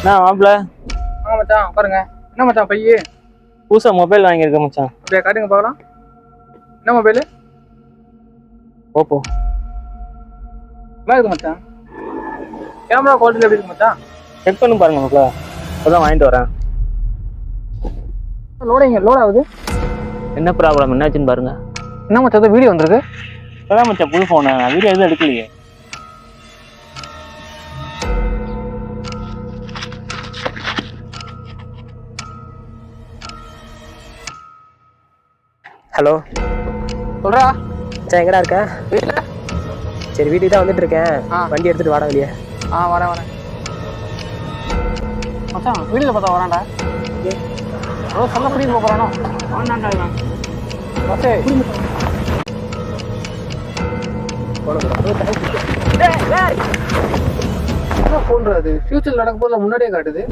என்ன மாப்பிள்ள? மச்சான் பாருங்க. என்ன மச்சான் பையே? புதுசா மொபைல் வாங்கியிருக்கேன் மச்சான். அப்படியே காட்டுங்க பார்க்கலாம். என்ன மொபைலு? ஓப்போ. நல்லா இருக்கு மச்சான். கேமரா குவாலிட்டி எப்படி இருக்கு மச்சான்? செக் பண்ணி பாருங்க மாப்பிள்ள. இப்போதான் வாங்கிட்டு வரேன். லோட் ஆகுது. என்ன ப்ராப்ளம் என்னாச்சுன்னு பாருங்க. என்ன மச்சான் வீடியோ வந்திருக்கு? இப்போதான் மச்சான் புது ஃபோனு. வீடியோ எதுவும் எடுக்கலையே. ஹலோ சொல்றா. மச்சான் எங்கடா இருக்க? வீட்டுல. சரி வீட்டுக்கு தான் வந்துட்டு இருக்கேன். வண்டி எடுத்துட்டு வாடா வெளியே. வரேன். மச்சான் வீடியோல பார்த்தா வரான்டா. சொல்ல புரியுது போறானோ? ஆனாண்டா. மச்சே. என்ன போன்றது? ஃபியூச்சர்ல நடக்கும் போது முன்னாடியே காட்டுது.